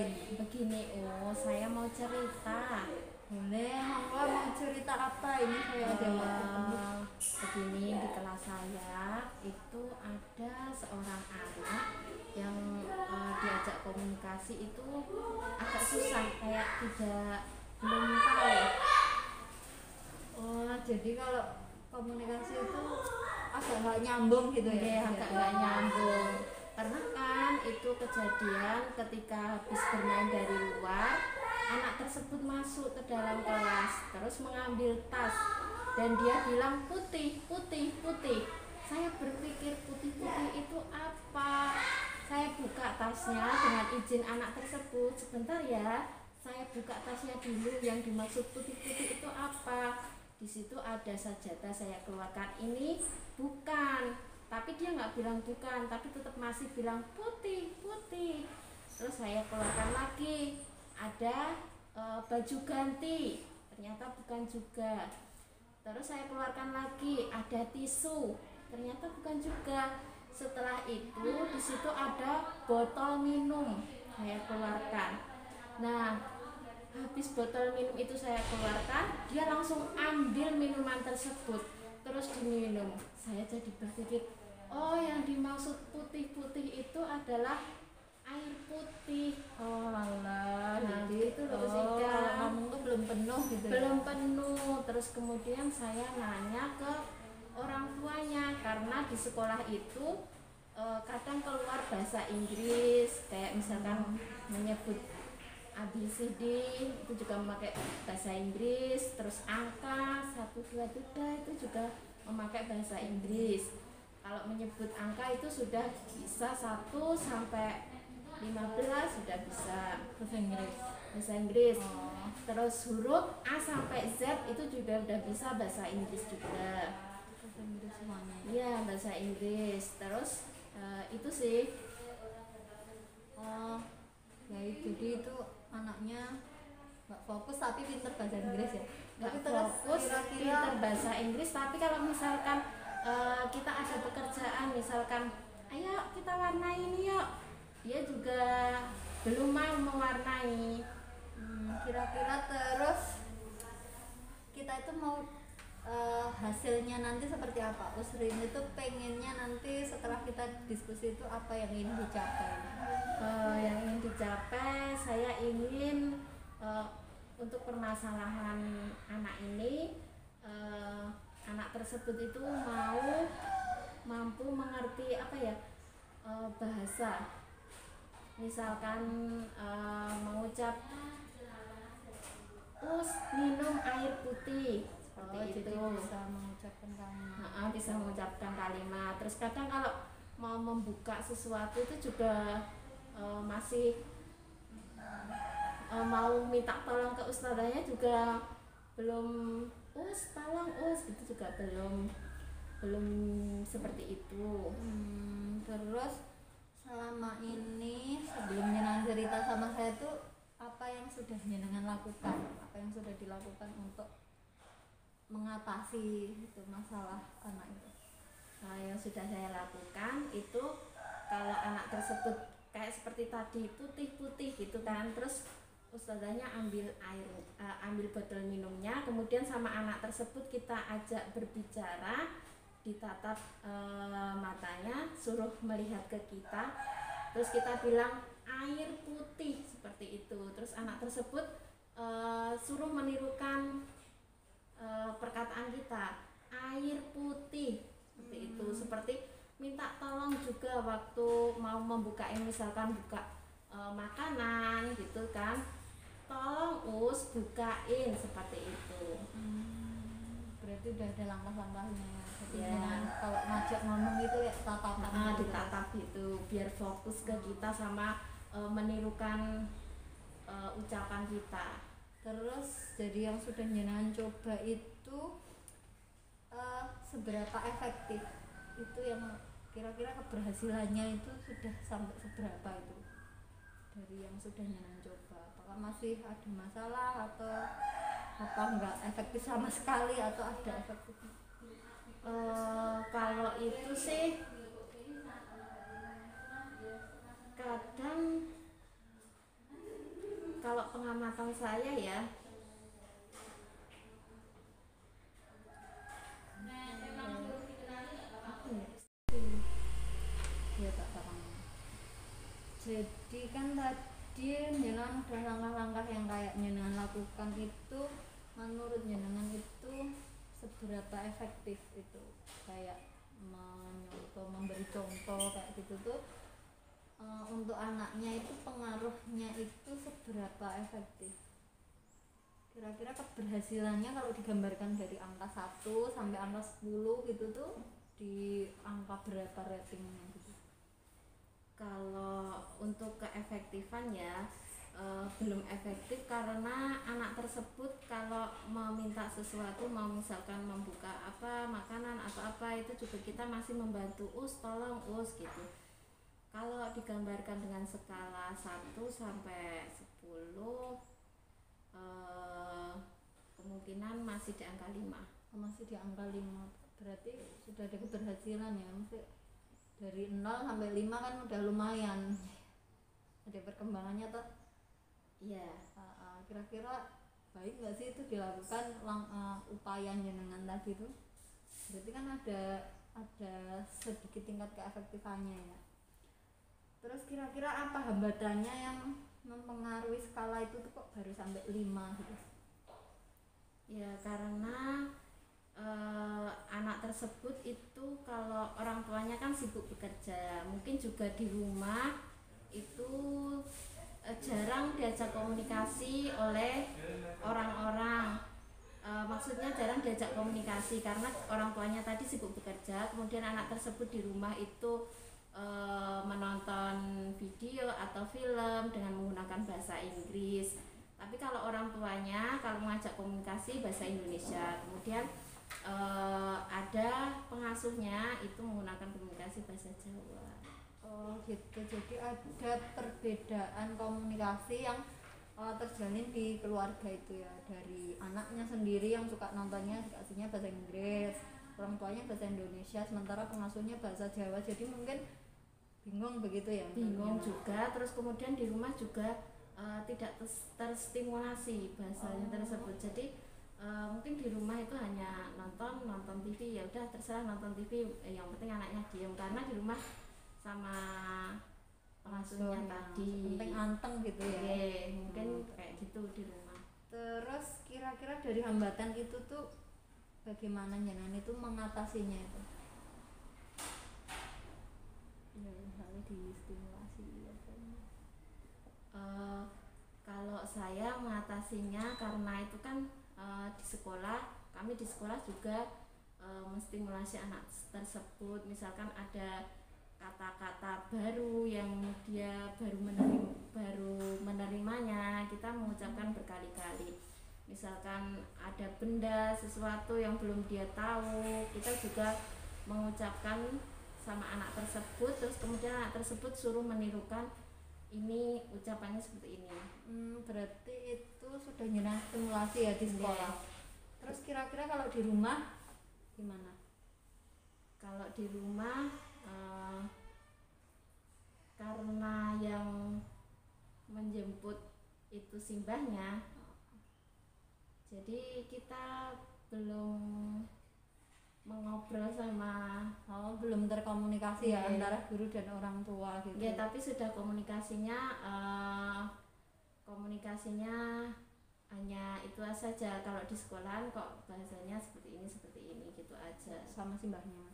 ini? Begini, saya mau cerita. Boleh, monggo, mau cerita apa ini? Saya ada waktu penuh. Begini, di kelas saya itu ada seorang anak yang diajak komunikasi itu agak susah, kayak belum tahu. Oh, jadi kalau komunikasi itu agak nggak nyambung gitu ya? Iya, agak nggak nyambung. Karena kan itu kejadian ketika habis bermain dari luar, anak tersebut masuk ke dalam kelas, terus mengambil tas, dan dia bilang putih, putih, putih. Saya berpikir putih-putih itu apa? Saya buka tasnya dengan izin anak tersebut. Sebentar ya, saya buka tasnya dulu, yang dimaksud putih-putih itu apa. Di situ ada sajadah, saya keluarkan, ini bukan. Tapi dia nggak bilang bukan, tapi tetap masih bilang putih, putih. Terus saya keluarkan lagi, ada baju ganti, ternyata bukan juga. Terus saya keluarkan lagi, ada tisu, ternyata bukan juga. Setelah itu di situ ada botol minum, saya keluarkan. Nah, habis botol minum itu saya keluarkan, dia langsung ambil minuman tersebut, terus diminum. Saya jadi berpikir, oh yang dimaksud putih-putih itu adalah air putih. Oh alah, Nah, jadi itu loh Sika. kalau ngomong tuh belum penuh gitu ya? Belum penuh. Terus kemudian saya nanya ke orang tuanya, karena di sekolah itu kadang keluar bahasa Inggris, kayak misalkan menyebut ABCD itu juga memakai bahasa Inggris, terus angka 1 2 3 itu juga memakai bahasa Inggris. Kalau menyebut angka itu sudah bisa 1 sampai 15 sudah bisa Bahasa Inggris. bahasa Inggris. Oh. Terus huruf A sampai Z itu juga udah bisa bahasa Inggris juga. Bahasa Inggris semuanya. Iya, bahasa Inggris. Terus itu sih. Oh, ya jadi itu anaknya nggak fokus tapi pinter bahasa Inggris ya. Nggak Tapi terus fokus, kira-kira pinter bahasa Inggris, tapi kalau misalkan kita ada pekerjaan, misalkan ayo kita warnai ini yuk, dia juga belum mau mewarnai. kira-kira terus kita itu mau hasilnya nanti seperti apa? Usrin itu pengennya nanti setelah kita diskusi itu apa yang ingin dicapai? Yang ingin dicapai, saya ingin untuk permasalahan anak ini, anak tersebut itu mampu mengerti apa ya, bahasa. Misalkan mengucap minum air putih, seperti itu. Jadi bisa mengucapkan kalimat. Bisa mengucapkan kalimat. Terus kadang kalau mau membuka sesuatu itu juga masih mau minta tolong ke ustadzanya juga belum, tolong itu juga belum seperti itu. Terus selama ini sebelum jenengan cerita sama saya tuh apa yang sudah jenengan lakukan? Apa yang sudah dilakukan untuk mengatasi itu masalah anak itu? Yang sudah saya lakukan itu, kalau anak tersebut kayak seperti tadi putih-putih gitu kan, terus ustazahnya ambil botol minumnya, kemudian sama anak tersebut kita ajak berbicara, ditatap matanya, suruh melihat ke kita, terus kita bilang air putih, seperti itu. Terus anak tersebut suruh menirukan perkataan kita, air putih, seperti itu. Seperti minta tolong juga waktu mau membukain, misalkan buka makanan gitu kan, tolong bukain, seperti itu. Berarti udah ada langkah-langkahnya ya. Ya. Kalau ngajak ngomong itu ya tatapan Ditatap gitu, biar fokus ke kita sama menirukan ucapan kita. Terus jadi yang sudah jenengan coba itu seberapa efektif itu, yang kira-kira keberhasilannya itu sudah sampai seberapa itu dari yang sudah jenengan coba? Apakah masih ada masalah atau apa enggak efektif sama sekali atau ada efektifnya? Kalau itu sih kadang Kalau pengamatan saya ya, apa ya? Ya tak paham. Jadi kan tadi jenengan udah langkah-langkah yang kayak jenengan lakukan itu, menurut jenengan itu seberapa efektif itu, kayak memberi contoh kayak gitu tuh, untuk anaknya itu pengaruhnya itu seberapa efektif? Kira-kira keberhasilannya kalau digambarkan dari angka 1 sampai angka 10 gitu tuh, di angka berapa ratingnya gitu? Kalau untuk keefektifan ya, belum efektif karena anak tersebut kalau meminta sesuatu, mau misalkan membuka apa makanan atau apa, itu juga kita masih membantu, tolong gitu. Kalau digambarkan dengan skala 1 sampai 10, kemungkinan masih di angka 5. Masih di angka 5, berarti sudah ada keberhasilan ya. Maksudnya dari 0 sampai 5 kan udah lumayan, ada perkembangannya toh. Iya. Kira-kira baik nggak sih itu dilakukan upaya jenengan tadi tuh? Berarti kan ada sedikit tingkat keefektifannya ya. Terus kira-kira apa hambatannya yang mempengaruhi skala itu tuh kok baru sampai 5 gitu? Ya karena anak tersebut itu kalau orang tuanya kan sibuk bekerja, mungkin juga di rumah itu jarang diajak komunikasi oleh orang-orang. Maksudnya jarang diajak komunikasi karena orang tuanya tadi sibuk bekerja, kemudian anak tersebut di rumah itu menonton video atau film dengan menggunakan bahasa Inggris. Tapi kalau orang tuanya kalau mengajak komunikasi bahasa Indonesia, kemudian ada pengasuhnya itu menggunakan komunikasi bahasa Jawa. Oh gitu, jadi ada perbedaan komunikasi yang terjalin di keluarga itu ya, dari anaknya sendiri yang suka nontonnya dikasihnya bahasa Inggris, orang tuanya bahasa Indonesia, sementara pengasuhnya bahasa Jawa, jadi mungkin bingung begitu ya? Bingung juga, terus kemudian di rumah juga tidak terstimulasi bahasanya tersebut, jadi mungkin di rumah itu hanya nonton TV, ya udah terserah nonton TV, yang penting anaknya diam karena di rumah sama pengasuhnya tadi penting anteng gitu ya. Mungkin kayak gitu di rumah. Terus kira-kira dari hambatan itu tuh bagaimana jenengan itu mengatasinya itu? Ya misalnya distimulasi apa? Kalau saya mengatasinya karena itu kan di sekolah, kami di sekolah juga menstimulasi anak tersebut, misalkan ada kata-kata baru yang dia baru menerimanya, kita mengucapkan berkali-kali. Misalkan ada benda sesuatu yang belum dia tahu, kita juga mengucapkan sama anak tersebut, terus kemudian anak tersebut suruh menirukan ini ucapannya seperti ini. Berarti itu sudah jenengan stimulasi ya di sekolah. Terus kira-kira kalau di rumah gimana? Kalau di rumah karena yang menjemput itu simbahnya, jadi kita belum mengobrol sama belum terkomunikasi ya antara guru dan orang tua gitu. Ya, tapi sudah komunikasinya hanya itu saja. Kalau di sekolahan kok bahasanya seperti ini gitu aja. Sama simbahnya,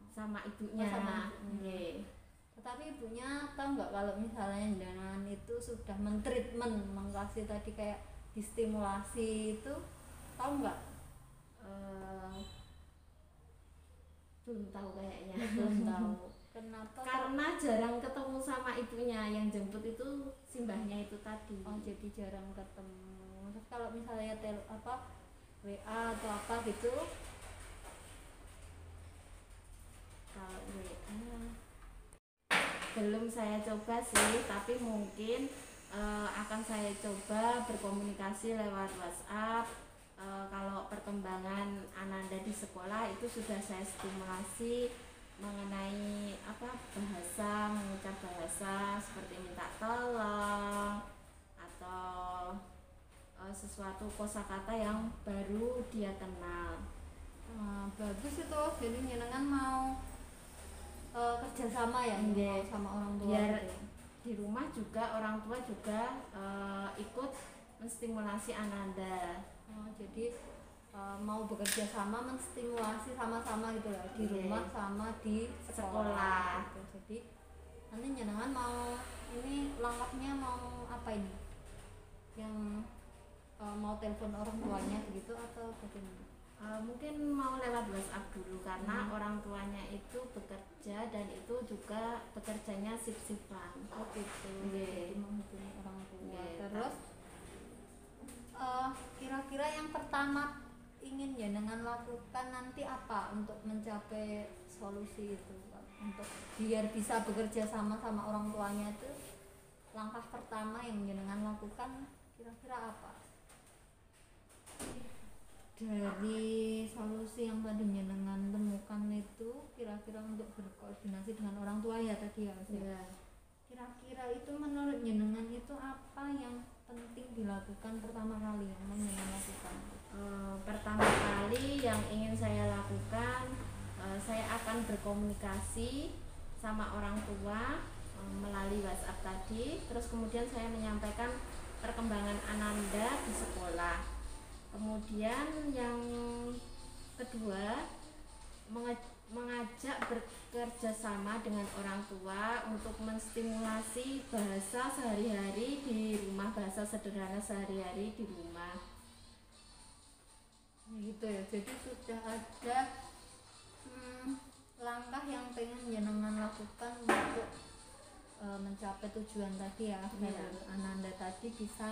sama ibunya. Tetapi ibunya tahu nggak kalau misalnya jangan itu sudah mentreatment, mengkasih tadi kayak distimulasi itu, tahu nggak? Belum tahu kayaknya. Belum tahu. Kenapa? Karena jarang ketemu sama ibunya, yang jemput itu simbahnya itu tadi. Jadi jarang ketemu. Terus kalau misalnya WA atau apa gitu? Kalau WA belum saya coba sih, tapi mungkin akan saya coba berkomunikasi lewat WhatsApp. Kalau perkembangan Ananda di sekolah itu sudah saya stimulasi mengenai bahasa, mengucap bahasa seperti minta tolong atau sesuatu kosakata yang baru dia kenal. Bagus itu, jadi jenengan mau kerjasama ya sama orang tua biar gitu. Di rumah juga orang tua juga ikut menstimulasi Ananda. Jadi mau bekerja sama, menstimulasi sama-sama gitu ya, di rumah sama di sekolah gitu. Jadi nanti jenengan mau ini langkahnya mau apa ini, yang mau telepon orang tuanya begitu atau bagaimana? Mungkin mau lewat WhatsApp dulu karena orang tuanya itu bekerja dan itu juga bekerjanya sip-sipan. Gitu. Jadi menghubungi orang tua. Terus kira-kira yang pertama ingin jenengan lakukan nanti apa untuk mencapai solusi itu, untuk biar bisa bekerja sama orang tuanya itu, langkah pertama yang jenengan lakukan kira-kira apa? Dari solusi yang tadi jenengan temukan itu, kira-kira untuk berkoordinasi dengan orang tua ya tadi ya. Kira-kira itu menurut jenengan itu apa yang penting dilakukan pertama kali yang mau jenengan lakukan? Pertama kali yang ingin saya lakukan, saya akan berkomunikasi sama orang tua melalui WhatsApp tadi. Terus kemudian saya menyampaikan perkembangan Ananda di sekolah. Kemudian yang kedua, mengajak bekerja sama dengan orang tua untuk menstimulasi bahasa sehari-hari di rumah, bahasa sederhana sehari-hari di rumah. Gitu ya, jadi sudah ada langkah yang pengen jenengan lakukan untuk mencapai tujuan tadi ya. Ananda tadi bisa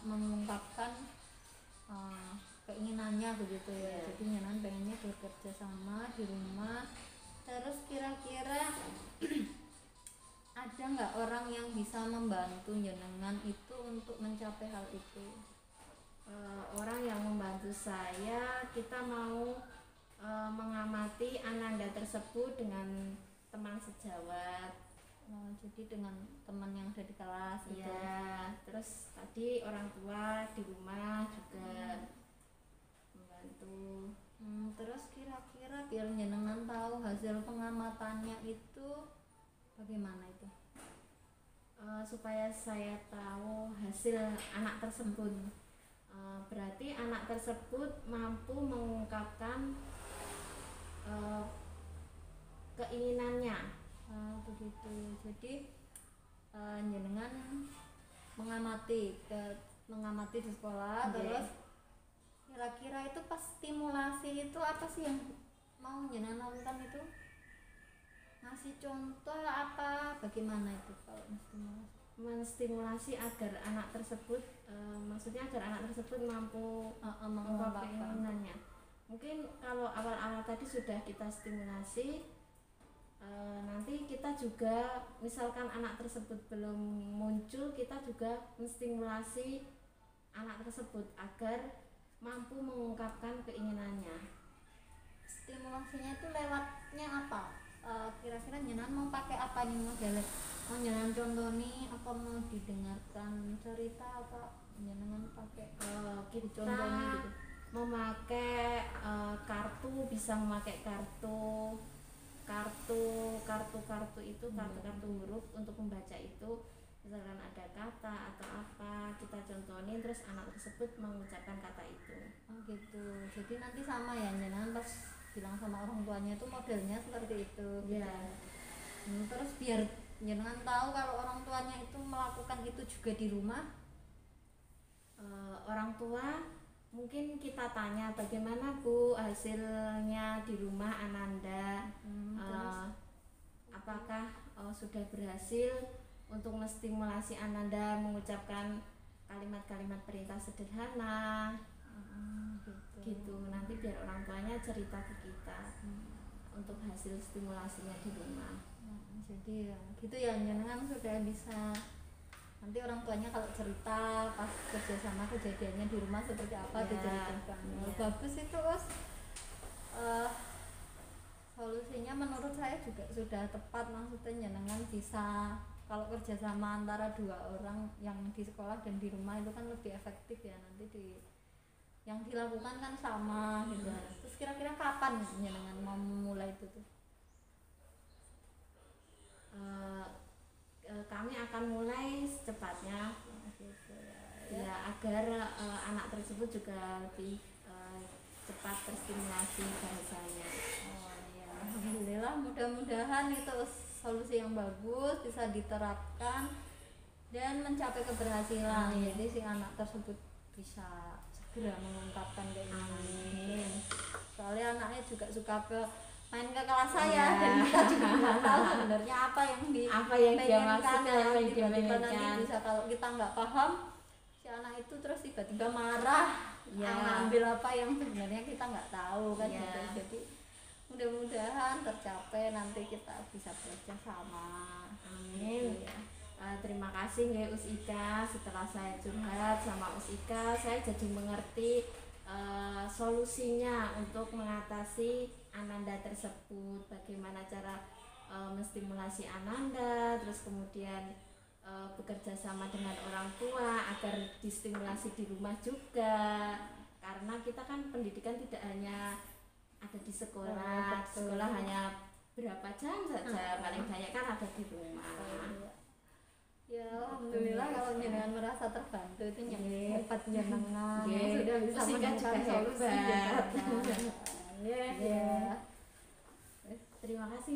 mengungkapkan keinginannya begitu ya. Jadi jenengan pengennya bekerja sama di rumah. Terus kira-kira ada nggak orang yang bisa membantu jenengan itu untuk mencapai hal itu? Orang yang membantu saya, kita mau mengamati Ananda tersebut dengan teman sejawat. Jadi dengan teman yang ada di kelas gitu. Ya, terus tadi orang tua di rumah juga membantu. Terus kira-kira biar jenengan tahu hasil pengamatannya itu bagaimana itu? Supaya saya tahu hasil anak tersebut, berarti anak tersebut mampu mengungkapkan keinginannya. Begitu. Jadi jenengan mengamati di sekolah. Terus kira-kira itu pas stimulasi itu apa sih yang mau jenengan lakukan itu? Ngasih contoh apa bagaimana itu kalau menstimulasi agar anak tersebut, maksudnya agar anak tersebut mampu mengungkapkan keinginannya. Mungkin kalau awal-awal tadi sudah kita stimulasi, nanti kita juga misalkan anak tersebut belum muncul, kita juga menstimulasi anak tersebut agar mampu mengungkapkan keinginannya. Stimulasinya itu lewatnya apa? Kira-kira jenengan mau pakai apa nih modelnya? Mau jenengan contoh nih, apa mau didengarkan cerita, apa jenengan pakai kita contoh nih gitu? Memakai kartu, bisa memakai kartu itu, kartu huruf untuk membaca itu. Misalkan ada kata atau apa, kita contohin terus anak tersebut mengucapkan kata itu. Gitu. Jadi nanti sama ya, jenengan pas bilang sama orang tuanya itu modelnya seperti itu. Terus biar jenengan tahu kalau orang tuanya itu melakukan itu juga di rumah. Orang tua mungkin kita tanya, bagaimana Bu hasilnya di rumah Ananda, apakah sudah berhasil untuk menstimulasi Ananda mengucapkan kalimat-kalimat perintah sederhana. Gitu. Nanti biar orang tuanya cerita ke kita untuk hasil stimulasinya di rumah. Jadi ya gitu ya, jenengan sudah bisa nanti orang tuanya kalau cerita pas kerjasama kejadiannya di rumah seperti apa diceritakan. Bagus itu Us. Solusinya menurut saya juga sudah tepat, maksudnya jenengan bisa kalau kerjasama antara dua orang yang di sekolah dan di rumah itu kan lebih efektif ya, nanti yang dilakukan kan sama gitu. Terus kira-kira kapan jenengan mau mulai itu tuh? Kami akan mulai secepatnya Gitu ya, agar anak tersebut juga lebih cepat terstimulasi bahasanya. Oh iya, alhamdulillah, mudah-mudahan itu solusi yang bagus bisa diterapkan dan mencapai keberhasilan. Jadi si anak tersebut bisa segera mengungkapkan keinginannya. Soalnya anaknya juga suka main ke kelas saya dan kita juga nggak tahu sebenarnya apa yang dia maksudkan, apa yang dia tiba-tiba nanti mainkan. bisa, kalau kita nggak paham si anak itu terus tiba-tiba marah ngambil apa yang sebenarnya kita nggak tahu kan gitu. Jadi mudah-mudahan tercapai, nanti kita bisa bekerja sama. Amin. Terima kasih ya Us Ika, setelah saya curhat sama Us Ika saya jadi mengerti solusinya untuk mengatasi Ananda tersebut, bagaimana cara menstimulasi Ananda, terus kemudian bekerja sama dengan orang tua agar distimulasi di rumah juga, karena kita kan pendidikan tidak hanya ada di sekolah, sekolah hanya berapa jam saja, paling banyak kan ada di rumah. Ya alhamdulillah kalau jenengan merasa terbantu itu yang hebat jenengan sudah bisa menemukan solusi. Terima kasih.